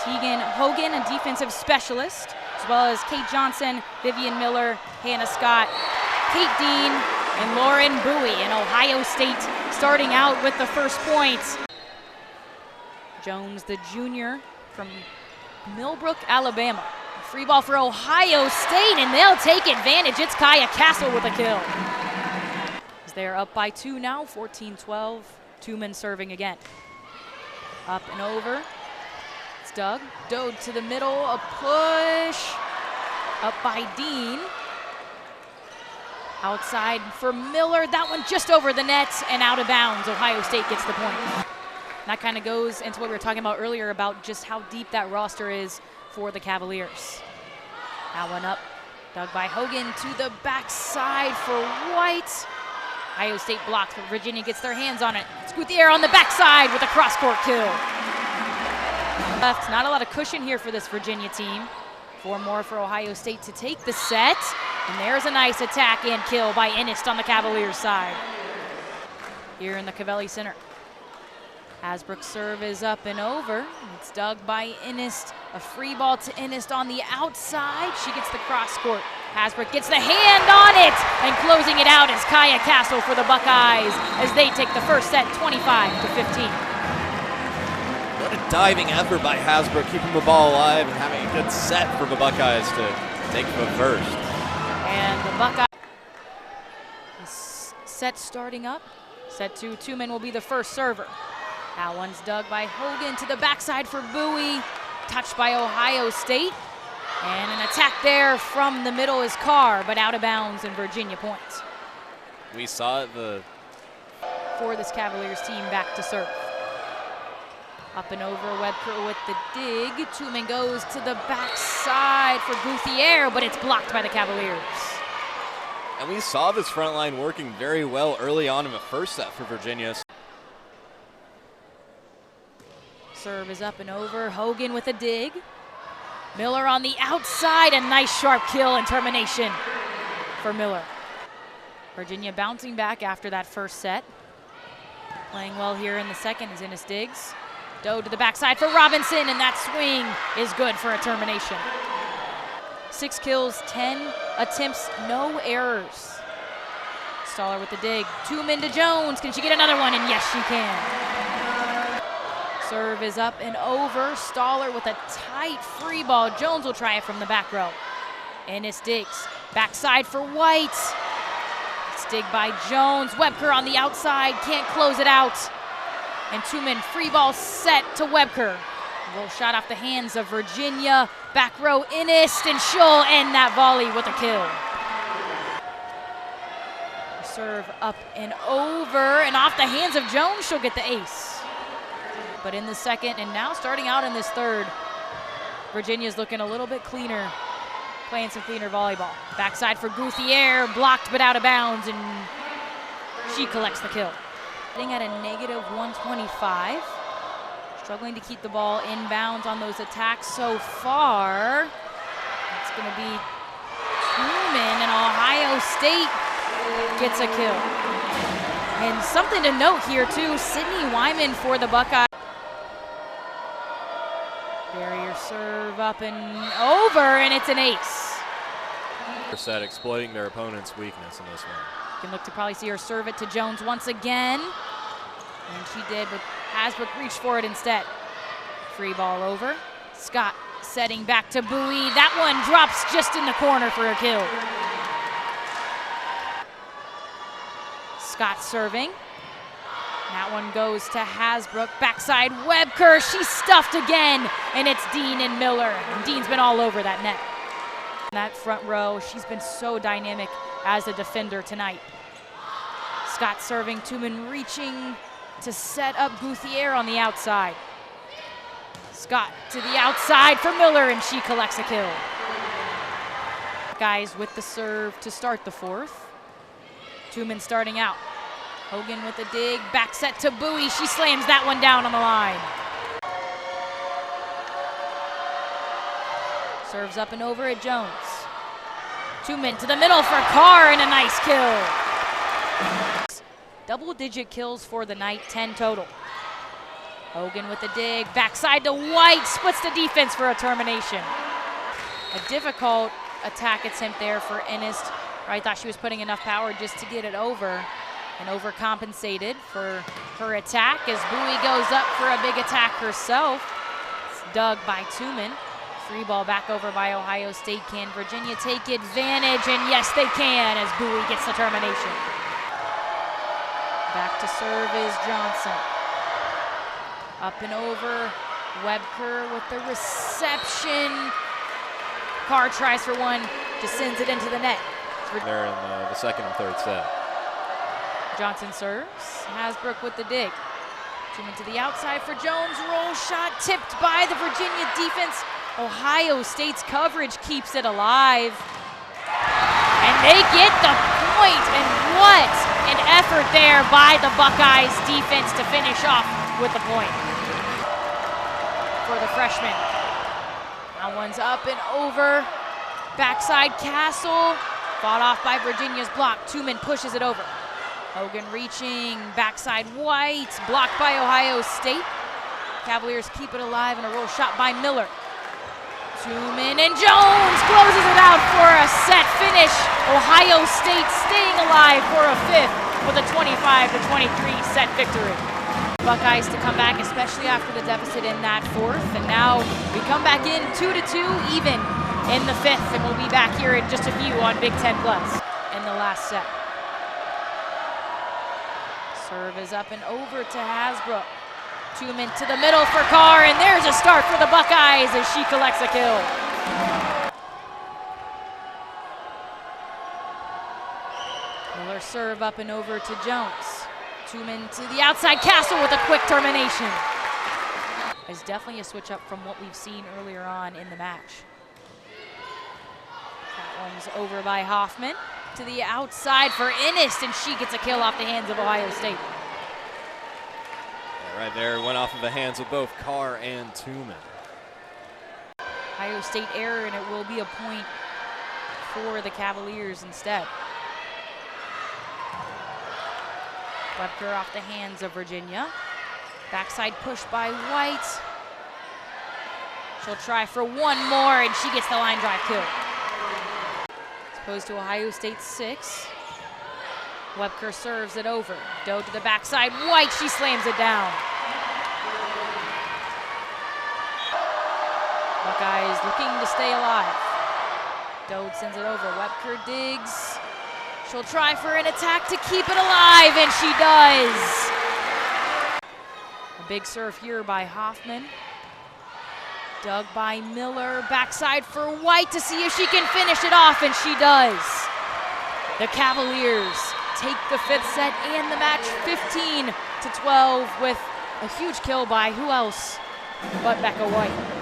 Tegan Hogan, a defensive specialist, as well as Kate Johnson, Vivian Miller, Hannah Scott, Kate Dean, and Lauren Bowie. And Ohio State starting out with the first points. Jones, the junior from Millbrook, Alabama. Free ball for Ohio State, and they'll take advantage. It's Kaya Castle with a kill. They're up by 2 now, 14-12. Tumen serving again. Up and over. It's Doug. Dode to the middle, a push. Up by Dean. Outside for Miller. That one just over the net and out of bounds. Ohio State gets the point. That kind of goes into what we were talking about earlier about just how deep that roster is for the Cavaliers. That one up. Dug by Hogan to the backside for White. Ohio State blocks, but Virginia gets their hands on it. It's Gutierrez on the backside with a cross-court kill. Left, not a lot of cushion here for this Virginia team. 4 more for Ohio State to take the set. And there's a nice attack and kill by Innist on the Cavaliers side. Here in the Cavelli Center. Hasbrook's serve is up and over. It's dug by Innist. A free ball to Innist on the outside. She gets the cross-court. Hasbrook gets the hand on it, and closing it out is Kaya Castle for the Buckeyes as they take the first set 25-15. What a diving effort by Hasbrook, keeping the ball alive and having a good set for the Buckeyes to take the first. And the Buckeyes set starting up. Set 2, Tumen will be the first server. That one's dug by Hogan to the backside for Bowie. Touched by Ohio State. And an attack there from the middle is Carr, but out of bounds and Virginia points. We saw it for this Cavaliers team back to serve. Up and over, Webker with the dig. Tumen goes to the backside for Gutierrez, but it's blocked by the Cavaliers. And we saw this front line working very well early on in the first set for Virginia. Serve is up and over. Hogan with a dig. Miller on the outside. A nice sharp kill and termination for Miller. Virginia bouncing back after that first set. Playing well here in the second is Innist Diggs. Doe to the backside for Robinson, and that swing is good for a termination. 6 kills, 10 attempts, no errors. Stoller with the dig. Tumen to Jones. Can she get another one? And yes, she can. Serve is up and over. Stoller with a tight free ball. Jones will try it from the back row. Innist Diggs. Backside for White. It's dig by Jones. Webker on the outside. Can't close it out. And Tumen free ball set to Webker. A little shot off the hands of Virginia. Back row Innist, and she'll end that volley with a kill. Serve up and over, and off the hands of Jones, she'll get the ace. But in the second, and now starting out in this third, Virginia's looking a little bit cleaner, playing some cleaner volleyball. Backside for Gutierrez, blocked but out of bounds, and she collects the kill. Sitting at a -125. Struggling to keep the ball inbounds on those attacks so far. It's going to be Tumen, and Ohio State gets a kill. And something to note here too, Sydney Wyman for the Buckeyes. Barrier serve up and over, and it's an ace. Set exploiting their opponent's weakness in this one. You can look to probably see her serve it to Jones once again. And she did, but Hasbrook reached for it instead. Free ball over. Scott setting back to Bowie. That one drops just in the corner for a kill. Scott serving. That one goes to Hasbrook. Backside Webker. She's stuffed again. And it's Dean and Miller. And Dean's been all over that net. That front row, she's been so dynamic as a defender tonight. Scott serving. Tumen reaching to set up Gutierrez on the outside. Scott to the outside for Miller, and she collects a kill. Guys with the serve to start the fourth. Tumen starting out. Hogan with a dig, back set to Bowie. She slams that one down on the line. Serves up and over at Jones. Tumen to the middle for Carr, and a nice kill. Double-digit kills for the night, 10 total. Hogan with the dig, backside to White, splits the defense for a termination. A difficult attack attempt there for Ennis. I thought she was putting enough power just to get it over, and overcompensated for her attack as Bowie goes up for a big attack herself. It's dug by Tooman. Free ball back over by Ohio State. Can Virginia take advantage? And yes, they can, as Bowie gets the termination. Back to serve is Johnson. Up and over, Webker with the reception. Carr tries for one, just sends it into the net. They're in the second and third set. Johnson serves, Hasbrook with the dig. Tooman to the outside for Jones, roll shot tipped by the Virginia defense. Ohio State's coverage keeps it alive. And they get the point, and what an effort there by the Buckeyes defense to finish off with the point for the freshman. That one's up and over. Backside Castle, fought off by Virginia's block. Tooman pushes it over. Hogan reaching, backside White, blocked by Ohio State. Cavaliers keep it alive, and a roll shot by Miller. Tooman and Jones closes it out for a set finish. Ohio State staying alive for a fifth with a 25-23 set victory. Buckeyes to come back, especially after the deficit in that fourth. And now we come back in 2-2 even in the fifth, and we'll be back here in just a few on Big Ten Plus in the last set. Serve is up and over to Hasbrook. Tooman to the middle for Carr, and there's a start for the Buckeyes as she collects a kill. Miller serve up and over to Jones. Tooman to the outside, Castle with a quick termination. It's definitely a switch up from what we've seen earlier on in the match. That one's over by Hoffman. To the outside for Ennis, and she gets a kill off the hands of Ohio State. Yeah, right there, went off of the hands of both Carr and Tooman. Ohio State error, and it will be a point for the Cavaliers instead. Webker off the hands of Virginia. Backside push by White. She'll try for one more, and she gets the line drive kill. Goes to Ohio State 6. Webker serves it over. Doe to the backside. White, she slams it down. Buckeyes looking to stay alive. Doe sends it over. Webker digs. She'll try for an attack to keep it alive, and she does. A big serve here by Hoffman. Dug by Miller, backside for White to see if she can finish it off, and she does. The Cavaliers take the fifth set and the match 15-12 with a huge kill by who else but Becca White.